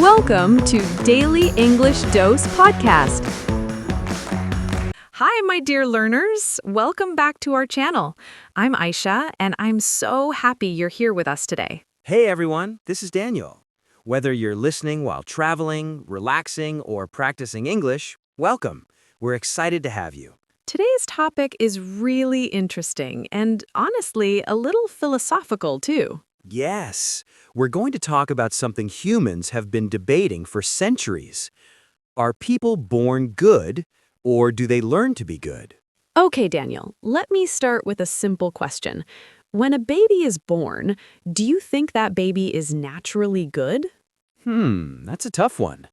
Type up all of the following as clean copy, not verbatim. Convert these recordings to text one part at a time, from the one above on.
Welcome to Daily English Dose Podcast. Hi, my dear learners. Welcome back to our channel. I'm Aisha, and I'm so happy you're here with us today. Hey everyone, this is Daniel. Whether you're listening while traveling, relaxing, or practicing English, welcome. We're excited to have you. Today's topic is really interesting and honestly a little philosophical too. Yes, we're going to talk about something humans have been debating for centuries. Are people born good, or do they learn to be good? Okay, Daniel, let me start with a simple question. When a baby is born, do you think that baby is naturally good? That's a tough one.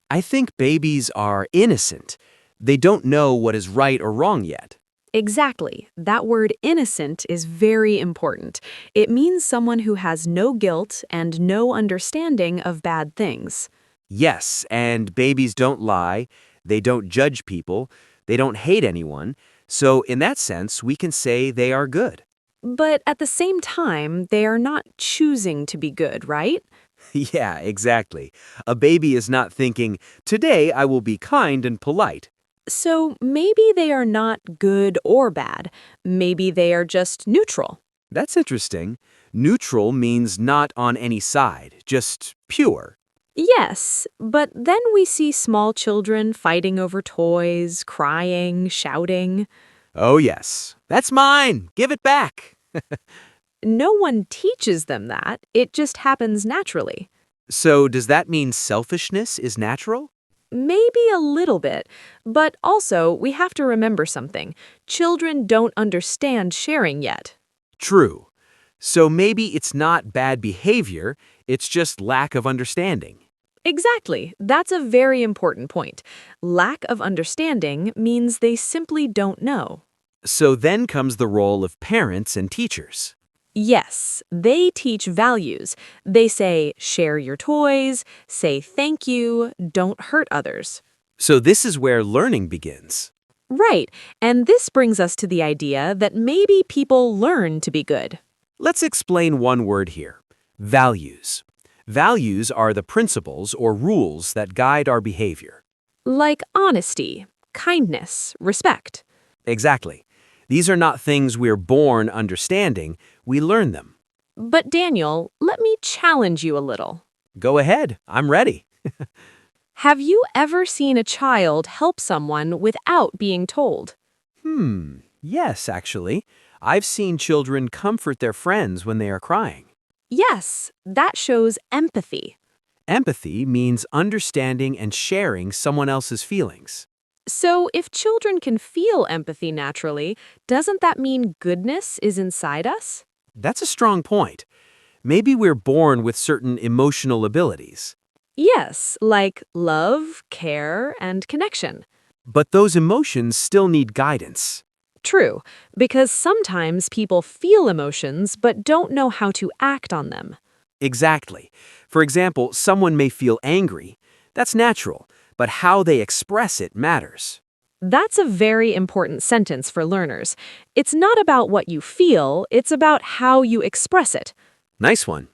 I think babies are innocent. They don't know what is right or wrong yet. Exactly. That word innocent is very important. It means someone who has no guilt and no understanding of bad things. Yes, and babies don't lie, they don't judge people, they don't hate anyone, so in that sense, we can say they are good. But at the same time, they are not choosing to be good, right? Yeah, exactly. A baby is not thinking, today I will be kind and polite. So maybe they are not good or bad. Maybe they are just neutral. That's interesting. Neutral means not on any side, just pure. Yes, but then we see small children fighting over toys, crying, shouting. Oh yes, that's mine, give it back. No one teaches them that. It just happens naturally. So does that mean selfishness is natural? Maybe a little bit, but also we have to remember something. Children don't understand sharing yet. True. So maybe it's not bad behavior, it's just lack of understanding. Exactly. That's a very important point. Lack of understanding means they simply don't know. So then comes the role of parents and teachers. Yes, they teach values. They say, share your toys, say thank you, don't hurt others. So this is where learning begins. Right, and this brings us to the idea that maybe people learn to be good. Let's explain one word here. Values. Values are the principles or rules that guide our behavior. Like honesty, kindness, respect. Exactly. These are not things we're born understanding, we learn them. But Daniel, let me challenge you a little. Go ahead, I'm ready. Have you ever seen a child help someone without being told? Yes, actually. I've seen children comfort their friends when they are crying. Yes, that shows empathy. Empathy means understanding and sharing someone else's feelings. So if children can feel empathy naturally, doesn't that mean goodness is inside us? That's a strong point. Maybe we're born with certain emotional abilities. Yes, like love, care, and connection. But those emotions still need guidance. True, because sometimes people feel emotions but don't know how to act on them. Exactly. For example, someone may feel angry. That's natural, but how they express it matters. That's a very important sentence for learners. It's not about what you feel, it's about how you express it. Nice one.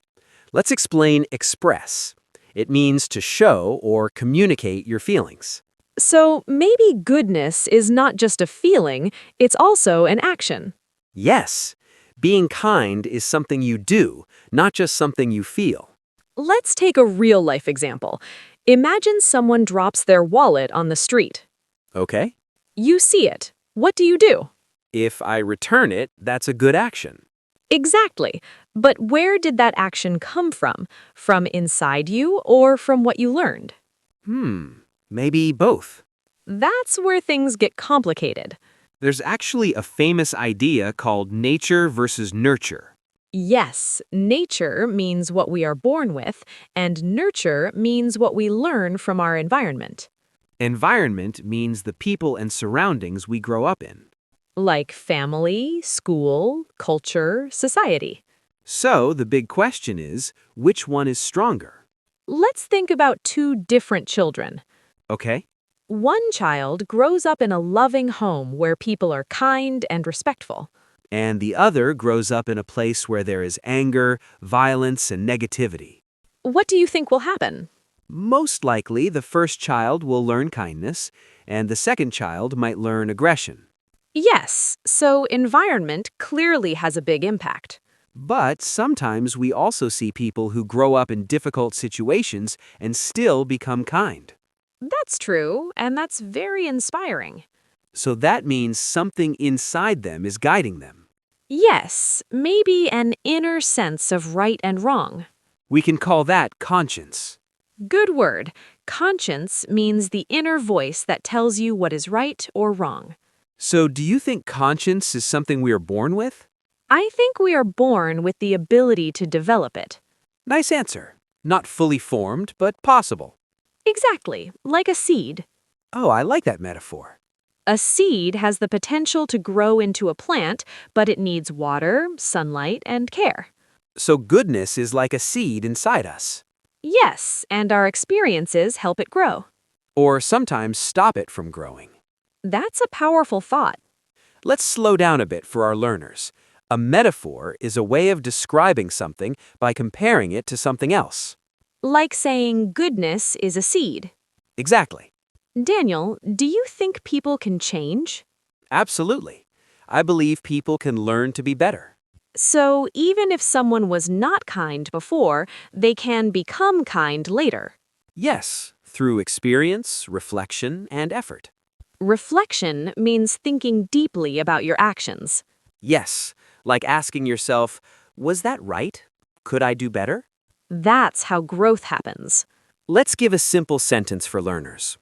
Let's explain express. It means to show or communicate your feelings. So maybe goodness is not just a feeling, it's also an action. Yes, being kind is something you do, not just something you feel. Let's take a real-life example. Imagine someone drops their wallet on the street. Okay? You see it. What do you do? If I return it, that's a good action. Exactly. But where did that action come from? From inside you or from what you learned? Maybe both. That's where things get complicated. There's actually a famous idea called nature versus nurture. Yes, nature means what we are born with, and nurture means what we learn from our environment. Environment means the people and surroundings we grow up in. Like family, school, culture, society. So the big question is, which one is stronger? Let's think about two different children. Okay? One child grows up in a loving home where people are kind and respectful. And the other grows up in a place where there is anger, violence, and negativity. What do you think will happen? Most likely, the first child will learn kindness, and the second child might learn aggression. Yes, so environment clearly has a big impact. But sometimes we also see people who grow up in difficult situations and still become kind. That's true, and that's very inspiring. So that means something inside them is guiding them. Yes, maybe an inner sense of right and wrong. We can call that conscience. Good word. Conscience means the inner voice that tells you what is right or wrong. So do you think conscience is something we are born with? I think we are born with the ability to develop it. Nice answer. Not fully formed, but possible. Exactly, like a seed. Oh, I like that metaphor. A seed has the potential to grow into a plant, but it needs water, sunlight, and care. So goodness is like a seed inside us. Yes, and our experiences help it grow. Or sometimes stop it from growing. That's a powerful thought. Let's slow down a bit for our learners. A metaphor is a way of describing something by comparing it to something else. Like saying goodness is a seed. Exactly. Daniel, do you think people can change? Absolutely. I believe people can learn to be better. So even if someone was not kind before, they can become kind later. Yes, through experience, reflection, and effort. Reflection means thinking deeply about your actions. Yes, like asking yourself, was that right? Could I do better? That's how growth happens. Let's give a simple sentence for learners.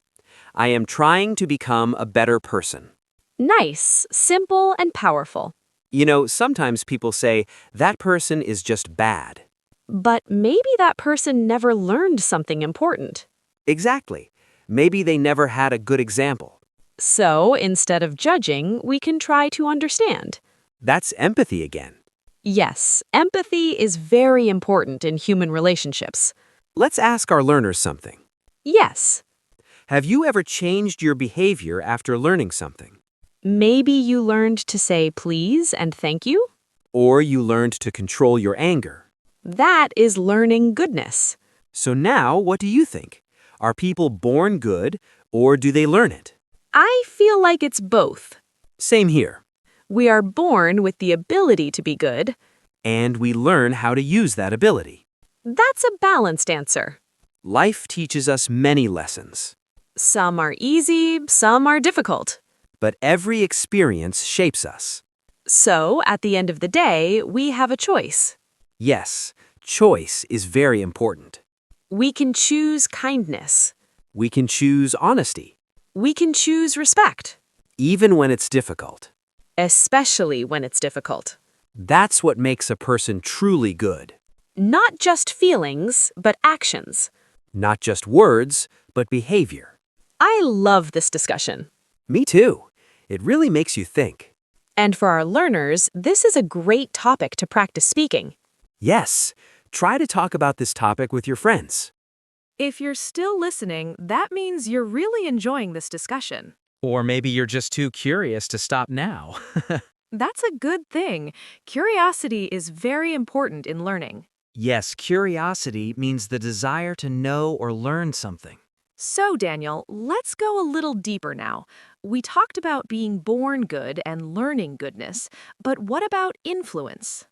I am trying to become a better person. Nice, simple, and powerful. You know, sometimes people say, that person is just bad. But maybe that person never learned something important. Exactly. Maybe they never had a good example. So instead of judging, we can try to understand. That's empathy again. Yes, empathy is very important in human relationships. Let's ask our learners something. Yes, Have you ever changed your behavior after learning something? maybe you learned to say please and thank you? Or you learned to control your anger? That is learning goodness. So now, what do you think? Are people born good, or do they learn it? I feel like it's both. Same here. We are born with the ability to be good. And we learn how to use that ability. That's a balanced answer. Life teaches us many lessons, Some are easy, some are difficult. but every experience shapes us. So, at the end of the day, we have a choice. Yes, choice is very important. We can choose kindness. We can choose honesty, We can choose respect, even when it's difficult. especially when it's difficult. That's what makes a person truly good. Not just feelings, but actions. Not just words, but behavior. I love this discussion. Me too. It really makes you think. And for our learners, this is a great topic to practice speaking. Yes, try to talk about this topic with your friends. If you're still listening, that means you're really enjoying this discussion. Or maybe you're just too curious to stop now. That's a good thing. Curiosity is very important in learning. Yes, curiosity means the desire to know or learn something. So, Daniel, let's go a little deeper now. We talked about being born good and learning goodness, but what about influence?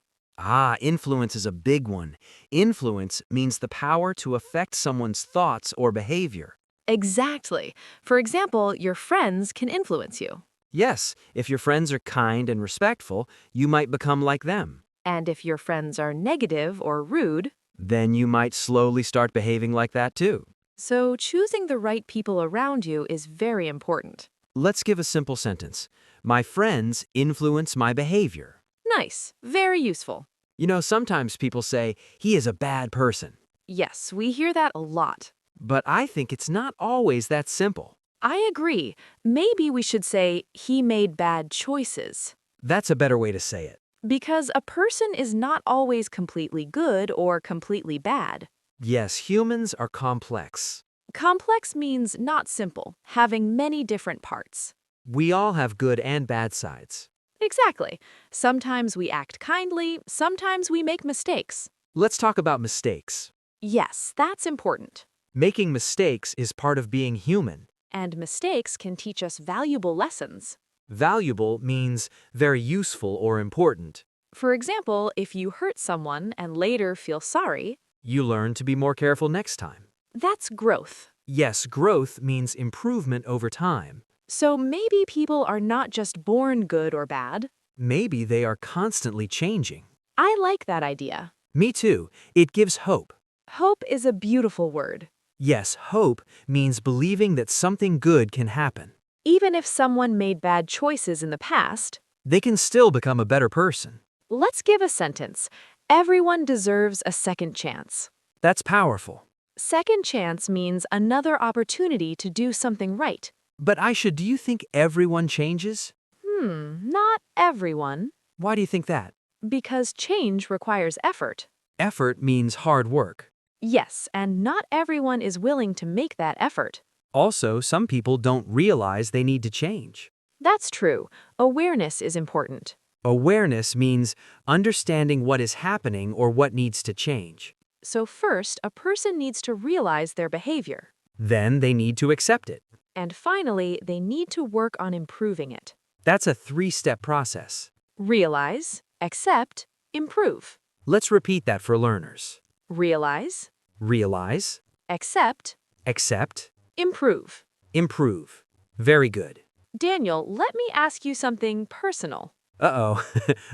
Influence is a big one. Influence means the power to affect someone's thoughts or behavior. Exactly. For example, your friends can influence you. Yes, if your friends are kind and respectful, you might become like them. And if your friends are negative or rude, Then you might slowly start behaving like that too. so choosing the right people around you is very important. Let's give a simple sentence. My friends influence my behavior. Nice. Very useful. You know, sometimes people say, he is a bad person. Yes, we hear that a lot. But I think it's not always that simple. I agree. Maybe we should say he made bad choices. That's a better way to say it. Because a person is not always completely good or completely bad. Yes, humans are complex. Complex means not simple, having many different parts. We all have good and bad sides. Exactly. Sometimes we act kindly, sometimes we make mistakes. Let's talk about mistakes. Yes, that's important. Making mistakes is part of being human. And mistakes can teach us valuable lessons. Valuable means very useful or important. For example, if you hurt someone and later feel sorry, You learn to be more careful next time. that's growth. Yes, growth means improvement over time. So maybe people are not just born good or bad. Maybe they are constantly changing. I like that idea. Me too. It gives hope. Hope is a beautiful word. Yes, hope means believing that something good can happen. Even if someone made bad choices in the past, They can still become a better person. let's give a sentence. Everyone deserves a second chance. That's powerful. Second chance means another opportunity to do something right. But Aisha, do you think everyone changes? Not everyone, Why do you think that? because change requires effort. Effort means hard work. Yes, and not everyone is willing to make that effort. Also, some people don't realize they need to change. That's true. Awareness is important. Awareness means understanding what is happening or what needs to change. So first, a person needs to realize their behavior. Then they need to accept it. And finally, they need to work on improving it. That's a three-step process. Realize, accept, improve. Let's repeat that for learners. Realize, Realize, accept, accept, improve. improve. Very good. Daniel, let me ask you something personal. Uh-oh.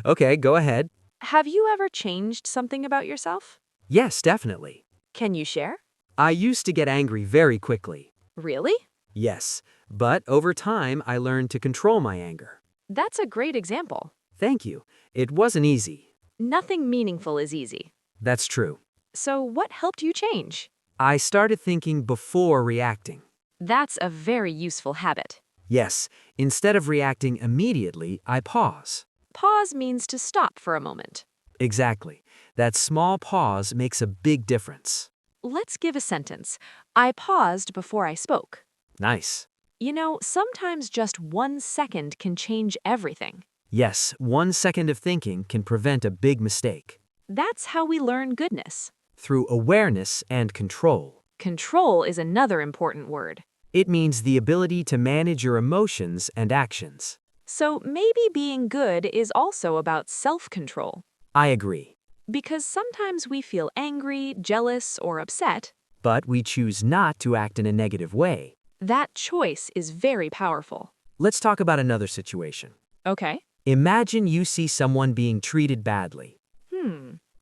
Okay, go ahead. Have you ever changed something about yourself? Yes, definitely. Can you share? I used to get angry very quickly. Really? Yes, but over time I learned to control my anger. That's a great example. Thank you. It wasn't easy. Nothing meaningful is easy. That's true. So what helped you change? I started thinking before reacting. That's a very useful habit. Yes, instead of reacting immediately, I pause. Pause means to stop for a moment. Exactly. That small pause makes a big difference. Let's give a sentence. I paused before I spoke. Nice. You know, sometimes just 1 second can change everything. Yes, 1 second of thinking can prevent a big mistake. That's how we learn goodness. Through awareness and control. Control is another important word. It means the ability to manage your emotions and actions. So maybe being good is also about self-control. I agree. Because sometimes we feel angry, jealous, or upset. But we choose not to act in a negative way. That choice is very powerful. Let's talk about another situation. Okay. Imagine you see someone being treated badly.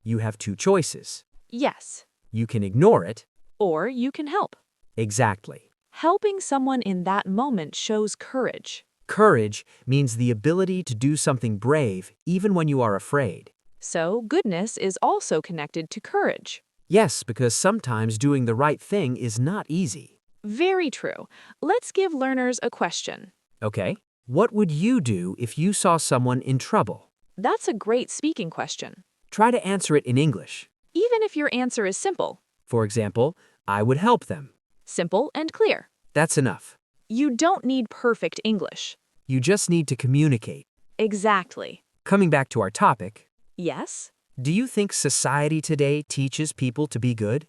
You have two choices. Yes. You can ignore it. Or you can help. Exactly. Helping someone in that moment shows courage. Courage means the ability to do something brave even when you are afraid. So goodness is also connected to courage. Yes, because sometimes doing the right thing is not easy. Very true. Let's give learners a question. Okay. What would you do if you saw someone in trouble? That's a great speaking question. Try to answer it in English. Even if your answer is simple. For example, I would help them. Simple and clear. That's enough. You don't need perfect English. You just need to communicate. Exactly. Coming back to our topic, Yes? do you think society today teaches people to be good?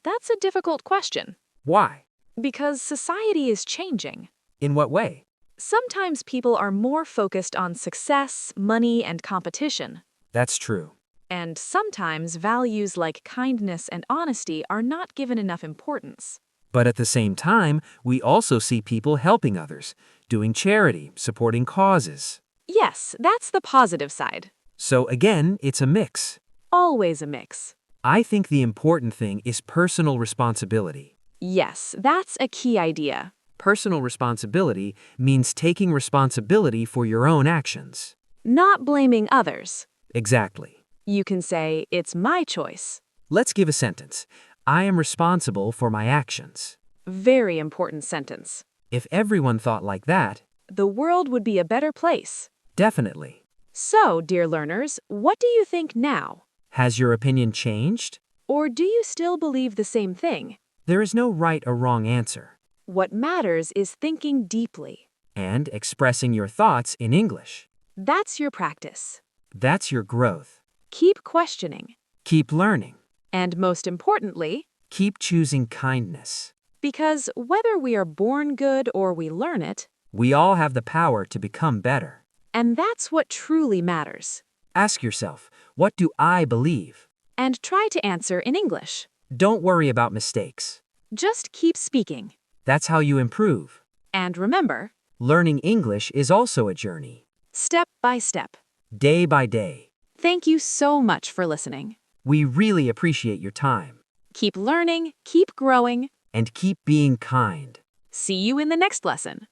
That's a difficult question. Why? Because society is changing. In what way? Sometimes people are more focused on success, money, and competition. That's true. And sometimes values like kindness and honesty are not given enough importance. But at the same time, we also see people helping others, doing charity, supporting causes. Yes, that's the positive side. So again, it's a mix. Always a mix. I think the important thing is personal responsibility. Yes, that's a key idea. Personal responsibility means taking responsibility for your own actions. Not blaming others. Exactly. You can say, it's my choice. Let's give a sentence. I am responsible for my actions. Very important sentence. If everyone thought like that, The world would be a better place. definitely. So, dear learners, what do you think now? Has your opinion changed? Or do you still believe the same thing? There is no right or wrong answer. What matters is thinking deeply. And expressing your thoughts in English. That's your practice. That's your growth. Keep questioning. Keep learning. And most importantly, Keep choosing kindness. Because whether we are born good or we learn it, We all have the power to become better. and that's what truly matters. Ask yourself, what do I believe? And try to answer in English. Don't worry about mistakes. Just keep speaking. That's how you improve. And remember, Learning English is also a journey, step by step. day by day. Thank you so much for listening. We really appreciate your time. Keep learning, keep growing. And keep being kind. See you in the next lesson.